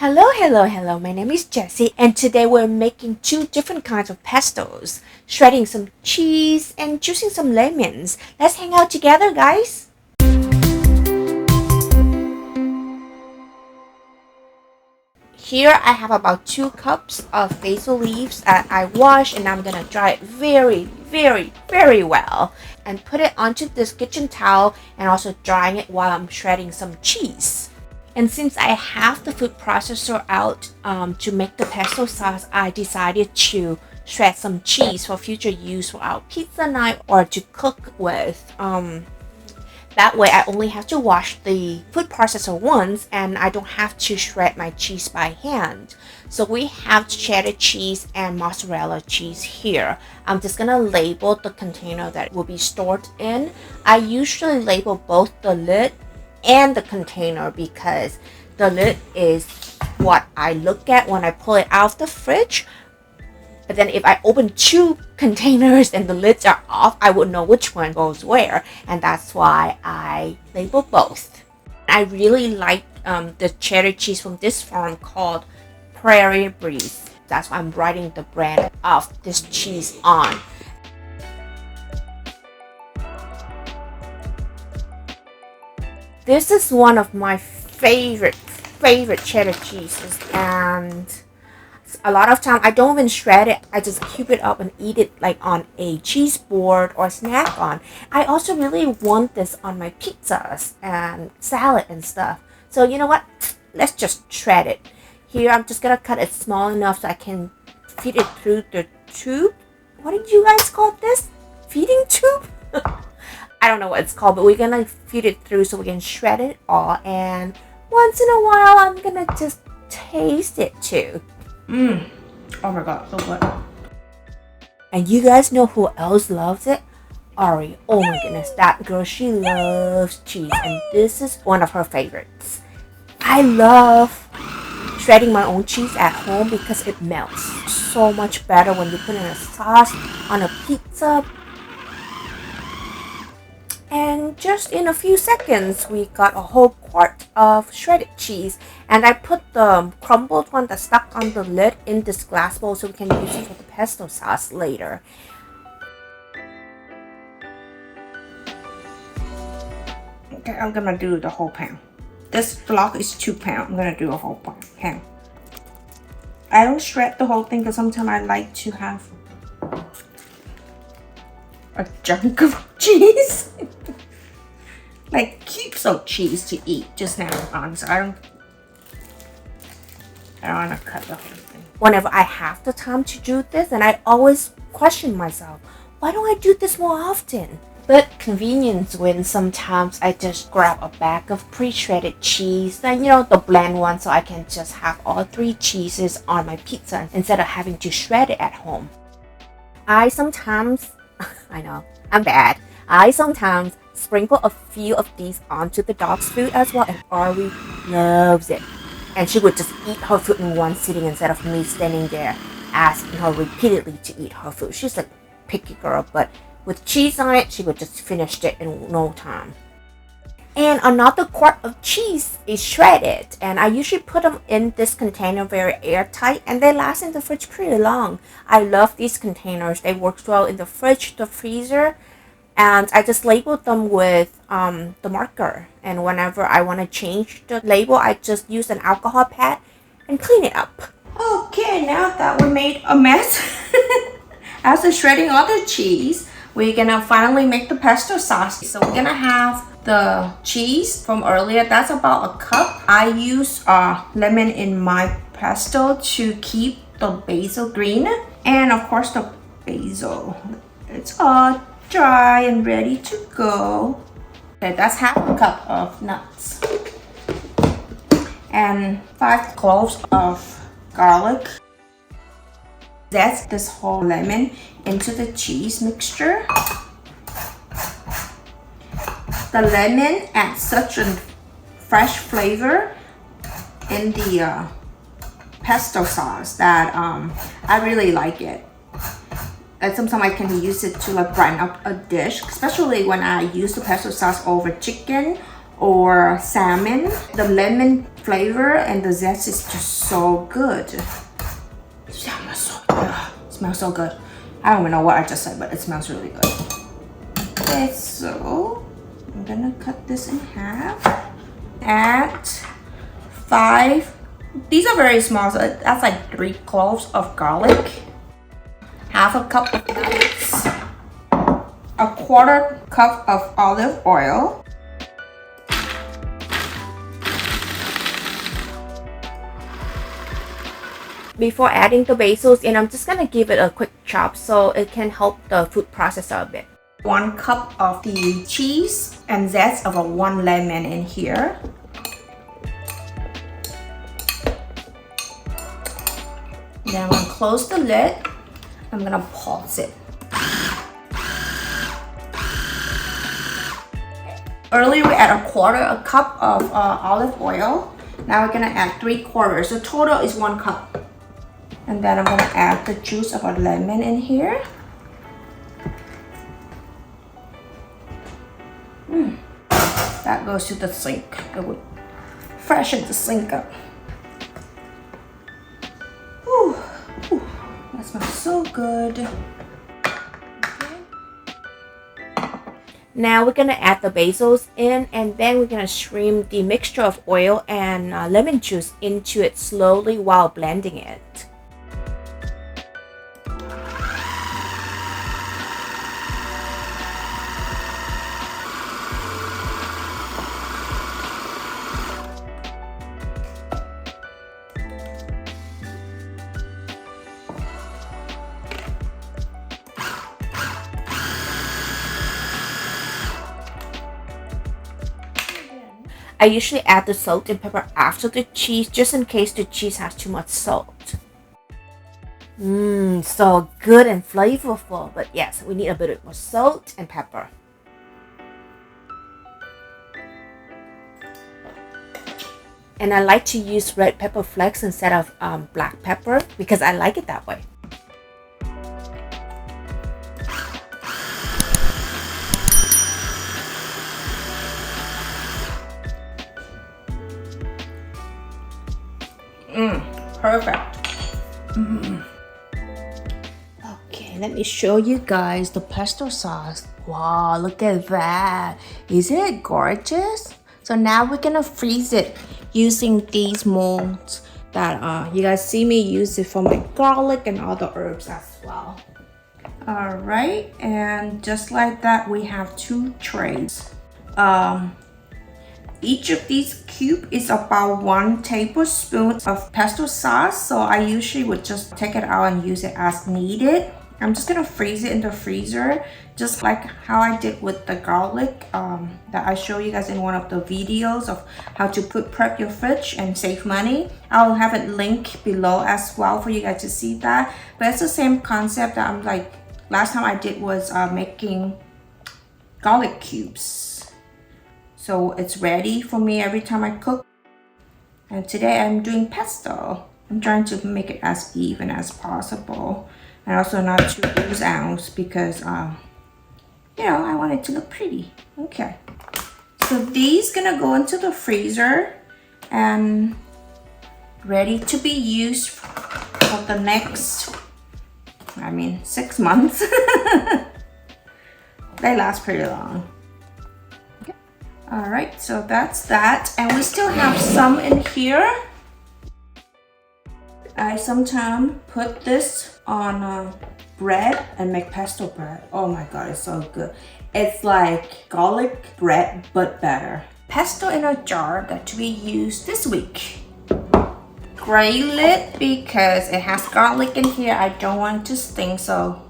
Hello. My name is Jessie, and today we're making two different kinds of pestos, shredding some cheese and juicing some lemons. Let's hang out together, guys. Here I have about 2 cups of basil leaves that I washed, and I'm gonna dry it very well and put it onto this kitchen towel and also drying it while I'm shredding some cheese. And since I have the food processor out to make the pesto sauce, I decided to shred some cheese for future use for our pizza night or to cook with. That way I only have to wash the food processor once and I don't have to shred my cheese by hand. So we have cheddar cheese and mozzarella cheese here. I'm just gonna label the container that will be stored in. I usually label both the lid and the container because the lid is what I look at when I pull it out of the fridge. But then if I open 2 containers and the lids are off, I would know which one goes where, and that's why I label both. I really like the cheddar cheese from this farm called Prairie Breeze. That's why I'm writing the brand of this cheese on. This is one of my favorite cheddar cheeses, and a lot of time I don't even shred it. I just cube it up and eat it like on a cheese board or snack on. I also really want this on my pizzas and salad and stuff. So you know what? Let's just shred it. Here I'm just gonna cut it small enough so I can feed it through the tube. What did you guys call this? Feeding tube? I don't know what it's called, but we're gonna feed it through so we can shred it all, and once in a while I'm gonna just taste it too. Oh my god, so good. And you guys know who else loves it? Ari. Oh my goodness, that girl, she loves cheese, and this is one of her favorites. I love shredding my own cheese at home because it melts so much better when you put in a sauce on a pizza. And just in a few seconds, we got a whole quart of shredded cheese. And I put the crumbled one that stuck on the lid in this glass bowl so we can use it for the pesto sauce later. Okay, I'm gonna do the whole pan. This block is 2 pounds. I'm gonna do a whole pan. I don't shred the whole thing because sometimes I like to have a chunk of cheese. Like cubes of cheese to eat just now on, so I don't want to cut the whole thing. Whenever I have the time to do this, and I always question myself, why don't I do this more often? But convenience wins. Sometimes I just grab a bag of pre-shredded cheese, and the bland one, so I can just have all 3 cheeses on my pizza instead of having to shred it at home. I sometimes I know, I'm bad. I sometimes sprinkle a few of these onto the dog's food as well, and Ari loves it. And she would just eat her food in one sitting instead of me standing there asking her repeatedly to eat her food. She's a picky girl, but with cheese on it, she would just finish it in no time. And another quart of cheese is shredded, and I usually put them in this container very airtight, and they last in the fridge pretty long. I love these containers. They work well in the fridge, the freezer, and I just labeled them with the marker. And whenever I want to change the label, I just use an alcohol pad and clean it up. Okay, now that we made a mess, after shredding all the cheese, we're gonna finally make the pesto sauce. So we're gonna have the cheese from earlier. That's about a cup. I use lemon in my pesto to keep the basil green, and of course the basil. It's all dry and ready to go. Okay, that's half a cup of nuts and 5 cloves of garlic. Zest this whole lemon into the cheese mixture. The lemon adds such a fresh flavor in the pesto sauce that I really like it. And sometimes I can use it to like brighten up a dish, especially when I use the pesto sauce over chicken or salmon. The lemon flavor and the zest is just so good. It smells so good. I don't even know what I just said, but it smells really good. Okay, so I'm gonna cut this in half. Add 5. These are very small, so that's like 3 cloves of garlic. Half a cup of nuts. A 1/4 cup of olive oil. Before adding the basils in, I'm just gonna give it a quick chop so it can help the food processor a bit. 1 cup of the cheese and zest of a 1 lemon in here. Then I'm gonna close the lid. I'm gonna pause it. Earlier we added a 1/4 cup of olive oil. Now we're gonna add 3/4. The total is 1 cup. And then I'm gonna add the juice of a lemon in here. That goes to the sink. It would freshen the sink up. Whew. Whew. That smells so good. Okay. Now we're gonna add the basils in, and then we're gonna stream the mixture of oil and lemon juice into it slowly while blending it. I usually add the salt and pepper after the cheese, just in case the cheese has too much salt. So good and flavorful, but yes, we need a bit more salt and pepper. And I like to use red pepper flakes instead of black pepper because I like it that way. Perfect. Okay, let me show you guys the pesto sauce. Wow, look at that. Isn't it gorgeous? So now we're gonna freeze it using these molds that you guys see me use it for my garlic and all the herbs as well. All right, and just like that, we have 2 trays. Each of these cubes is about 1 tablespoon of pesto sauce, so I usually would just take it out and use it as needed. I'm just gonna freeze it in the freezer, just like how I did with the garlic that I show you guys in one of the videos of how to prep your fridge and save money. I'll have it linked below as well for you guys to see that. But it's the same concept that I'm like, last time I did was making garlic cubes. So it's ready for me every time I cook. And today I'm doing pesto. I'm trying to make it as even as possible. And also not too ounce because, you know, I want it to look pretty. Okay. So these gonna go into the freezer and ready to be used for the next, 6 months. They last pretty long. All right, so that's that. And we still have some in here. I sometimes put this on bread and make pesto bread. Oh my God, it's so good. It's like garlic bread, but better. Pesto in a jar that we use this week. Gray lid because it has garlic in here. I don't want it to stink, so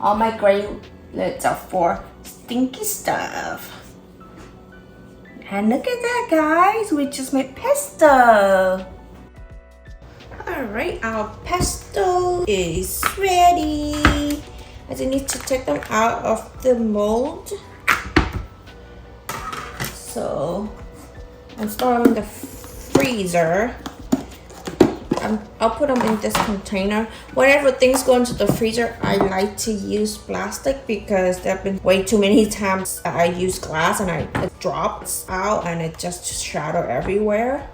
all my gray lids are for stinky stuff. And look at that, guys, we just made pesto. All right, our pesto is ready. I just need to take them out of the mold. So I'm storing in the freezer. I'll put them in this container. Whenever things go into the freezer, I like to use plastic because there have been way too many times I use glass and it drops out and it just shatter everywhere.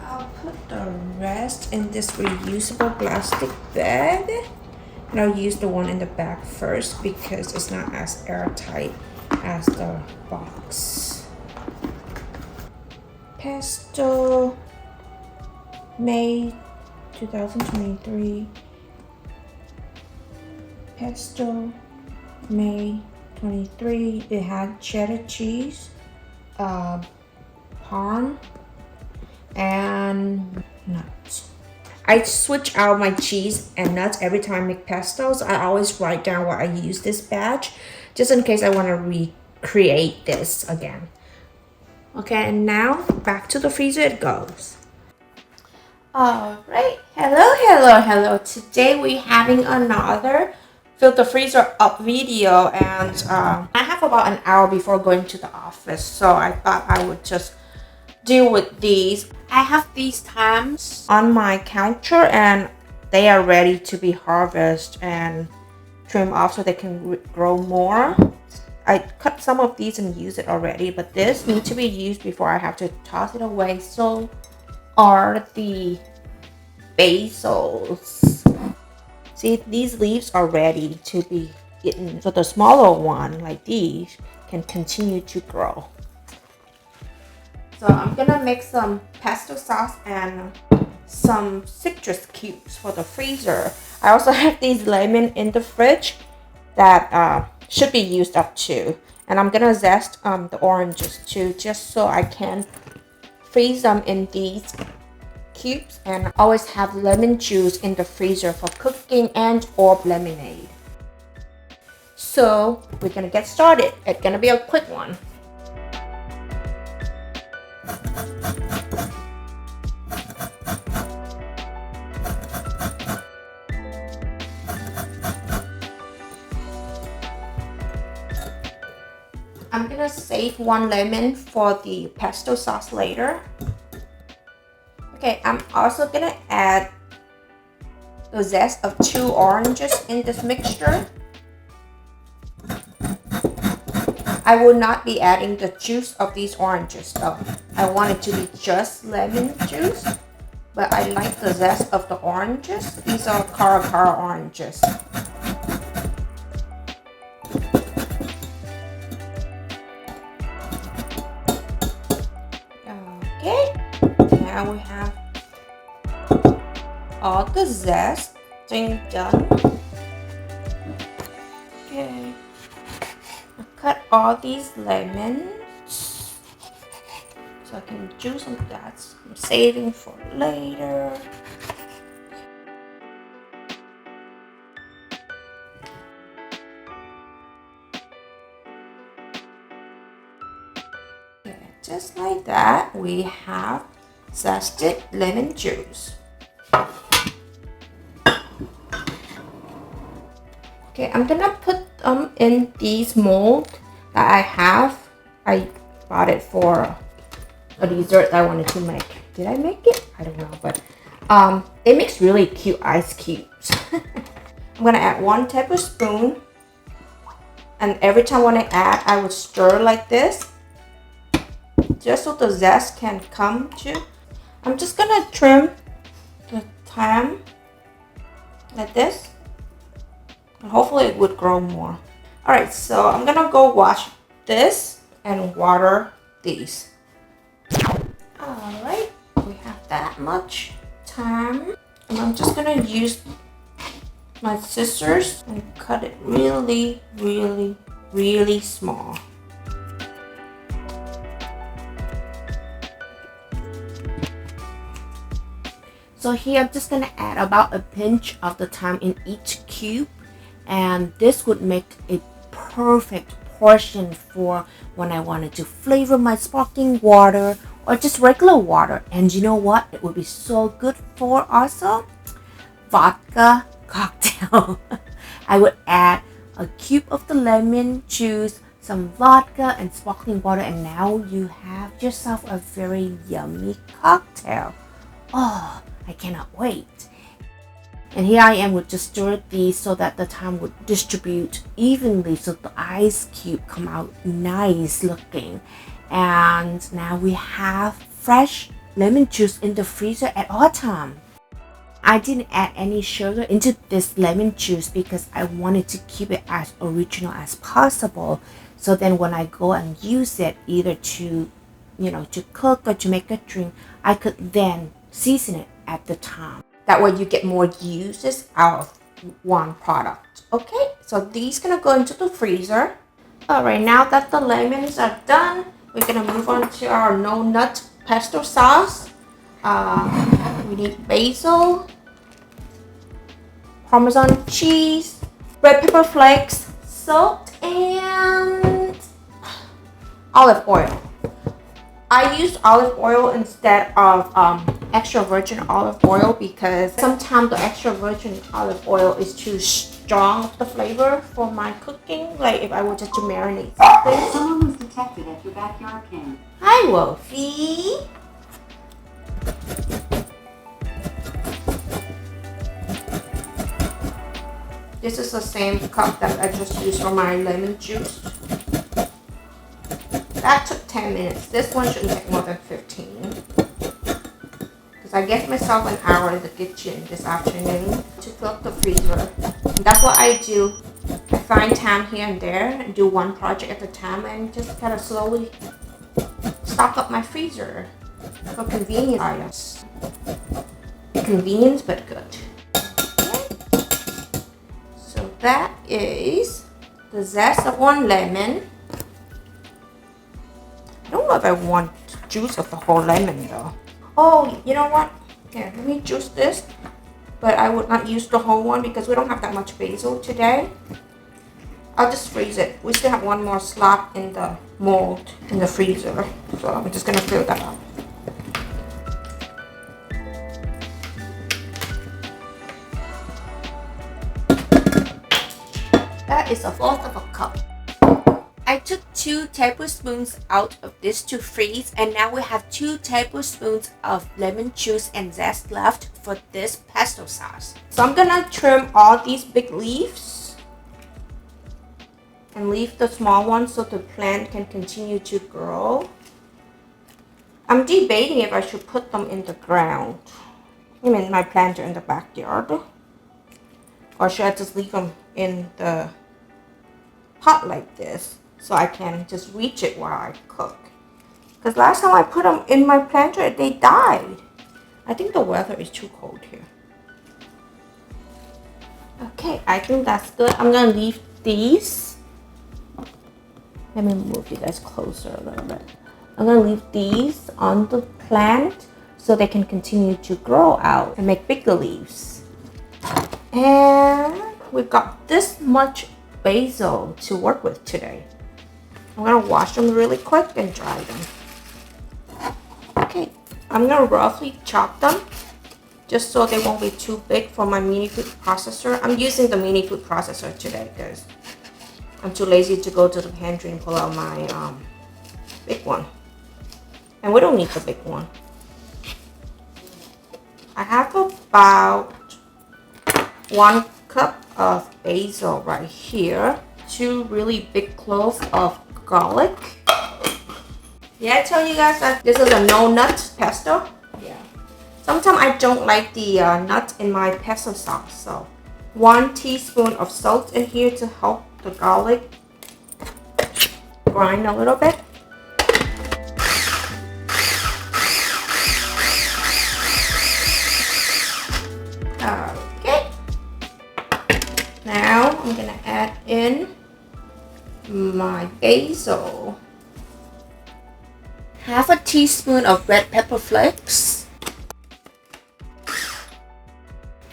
I'll put the rest in this reusable plastic bag. And I'll use the one in the back first because it's not as airtight as the box. Pesto, May 2023. Pesto, May 23. It had cheddar cheese, parm, and nuts. I switch out my cheese and nuts every time I make pestos. I always write down what I use this batch, just in case I want to recreate this again. Okay, and now back to the freezer it goes. Alright, hello. Today we're having another fill the freezer up video, and I have about an hour before going to the office, so I thought I would just deal with these. I have these thymes on my counter and they are ready to be harvested and trimmed off so they can grow more. I cut some of these and use it already, but this needs to be used before I have to toss it away. So are the basils. See, these leaves are ready to be eaten, so the smaller one like these can continue to grow. So I'm gonna make some pesto sauce and some citrus cubes for the freezer. I also have these lemon in the fridge that should be used up too. And I'm gonna zest the oranges too, just so I can freeze them in these cubes. And always have lemon juice in the freezer for cooking and or lemonade. So we're gonna get started. It's gonna be a quick one. I'm gonna save one lemon for the pesto sauce later. Okay, I'm also gonna add the zest of 2 oranges in this mixture. I will not be adding the juice of these oranges though. I want it to be just lemon juice, but I like the zest of the oranges. These are Cara oranges. Okay, now we have all the zesting done. Okay, I cut all these lemons so I can juice some of that. I'm saving for later. Just like that, we have zested lemon juice. Okay, I'm gonna put them in these molds that I have. I bought it for a dessert that I wanted to make. Did I make it? I don't know, but it makes really cute ice cubes. I'm gonna add 1 tablespoon, and every time when I add, I would stir like this, just so the zest can come to. I'm just gonna trim the thyme like this, and hopefully it would grow more. Alright, so I'm gonna go wash this and water these. Alright, we have that much thyme, and I'm just gonna use my scissors and cut it really small. So here I'm just gonna add about a pinch of the thyme in each cube, and this would make a perfect portion for when I wanted to flavor my sparkling water or just regular water. And you know what? It would be so good for also vodka cocktail. I would add a cube of the lemon juice, some vodka and sparkling water, and now you have yourself a very yummy cocktail. Oh, I cannot wait. And here I am, would just stir these so that the thyme would distribute evenly, so the ice cube come out nice looking. And now we have fresh lemon juice in the freezer at all time. I didn't add any sugar into this lemon juice because I wanted to keep it as original as possible. So then when I go and use it, either to, to cook or to make a drink, I could then season it at the time. That way you get more uses out of one product. Okay, so these gonna go into the freezer. All right, now that the lemons are done, we're gonna move on to our no nut pesto sauce. We need basil, Parmesan cheese, red pepper flakes, salt, and olive oil. I use olive oil instead of extra virgin olive oil because sometimes the extra virgin olive oil is too strong of the flavor for my cooking. Like if I were just to marinate something. Someone was detected at your backyard camp. Hi, Wolfie. This is the same cup that I just used for my lemon juice. That took 10 minutes. This one shouldn't take more than 15. Because I gave myself an hour in the kitchen this afternoon to fill up the freezer. And that's what I do. I find time here and there and do one project at a time and just kind of slowly stock up my freezer for convenience items. Convenience but good. So that is the zest of one lemon. I don't know if I want juice of the whole lemon though. Oh, you know what? Here, let me juice this. But I would not use the whole one because we don't have that much basil today. I'll just freeze it. We still have one more slot in the mold in the freezer. So I'm just gonna fill that up. That is a fourth of a cup. I took 2 tablespoons out of this to freeze, and now we have 2 tablespoons of lemon juice and zest left for this pesto sauce. So I'm gonna trim all these big leaves and leave the small ones so the plant can continue to grow. I'm debating if I should put them in the ground. I mean my planter in the backyard. Or should I just leave them in the pot like this? So I can just reach it while I cook. Because last time I put them in my planter, they died. I think the weather is too cold here. Okay, I think that's good. I'm gonna leave these. Let me move you guys closer a little bit. I'm gonna leave these on the plant so they can continue to grow out and make bigger leaves. And we've got this much basil to work with today. I'm gonna wash them really quick and dry them. Okay, I'm gonna roughly chop them just so they won't be too big for my mini food processor. I'm using the mini food processor today because I'm too lazy to go to the pantry and pull out my big one. And we don't need the big one. I have about 1 cup of basil right here. 2 really big cloves of garlic. Yeah, I told you guys that this is a no nut pesto. Yeah. Sometimes I don't like the nuts in my pesto sauce. So 1 teaspoon of salt in here to help the garlic grind a little bit. Okay. Now I'm gonna add in my basil. Half a teaspoon of red pepper flakes.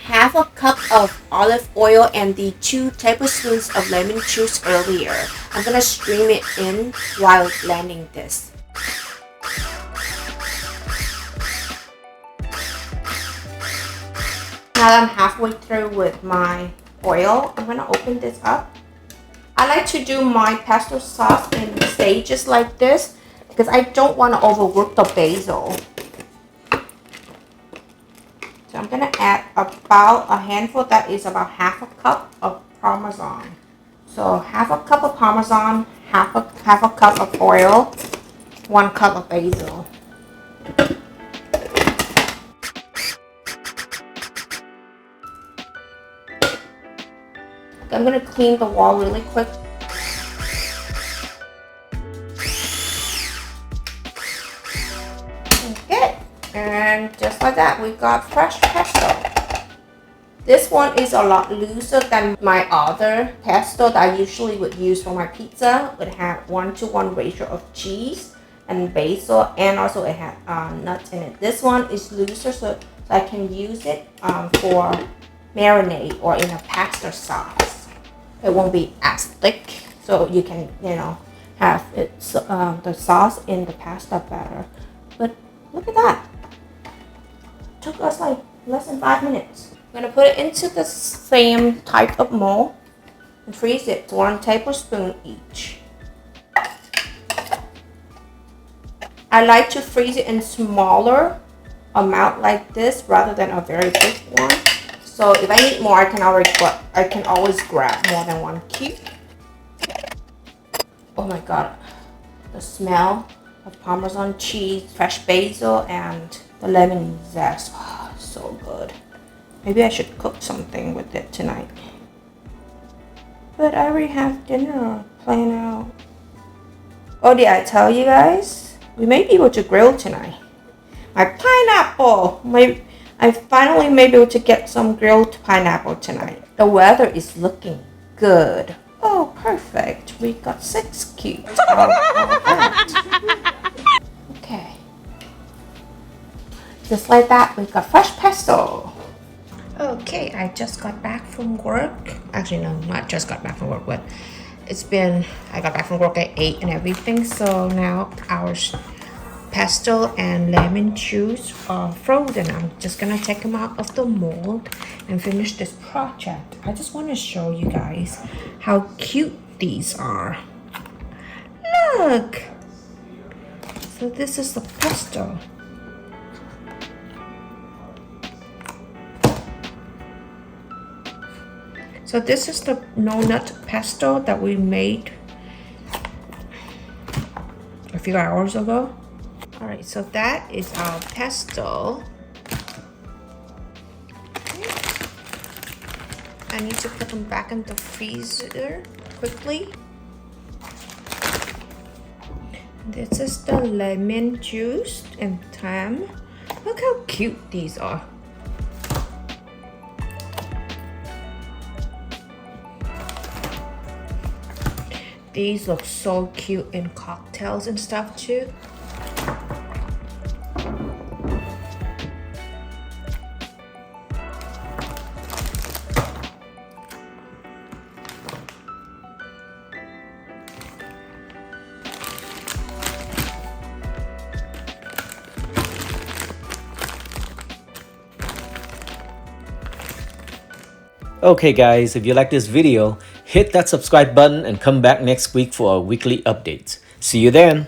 Half a cup of olive oil and the 2 tablespoons of lemon juice earlier. I'm gonna stream it in while blending this. Now that I'm halfway through with my oil, I'm gonna open this up I like to do my pesto sauce in stages like this because I don't want to overwork the basil. So I'm gonna add about a handful, that is about half a cup of Parmesan. So half a cup of Parmesan, half a cup of oil, 1 cup of basil. I'm gonna clean the wall really quick. Okay, and just like that, we got fresh pesto. This one is a lot looser than my other pesto that I usually would use for my pizza. It had 1-to-1 ratio of cheese and basil, and also it had nuts in it. This one is looser, so I can use it for marinade or in a pasta sauce. It won't be as thick, so you can, have it the sauce in the pasta better. But look at that. It took us like less than 5 minutes. I'm gonna put it into the same type of mold and freeze it, 1 tablespoon each. I like to freeze it in smaller amount like this rather than a very big one. So if I need more, I can always grab more than 1 cube. Oh my god, the smell of Parmesan cheese, fresh basil, and the lemon zest. Oh, so good. Maybe I should cook something with it tonight. But I already have dinner planned out. Oh, did I tell you guys? We may be able to grill tonight. My pineapple! I finally may be able to get some grilled pineapple tonight. The weather is looking good. Oh, perfect. We got 6 cubes out of that. Okay. Just like that, we got fresh pesto. Okay, I just got back from work. Actually, no, not just got back from work, but I got back from work at 8 and everything. So now our pesto and lemon juice are frozen. I'm just gonna take them out of the mold and finish this project. I just want to show you guys how cute these are. Look! So this is the pesto. So this is the no-nut pesto that we made a few hours ago. All right, so that is our pesto. Okay. I need to put them back in the freezer quickly. This is the lemon juice and thyme. Look how cute these are. These look so cute in cocktails and stuff too. Okay guys, if you like this video, hit that subscribe button and come back next week for our weekly updates. See you then!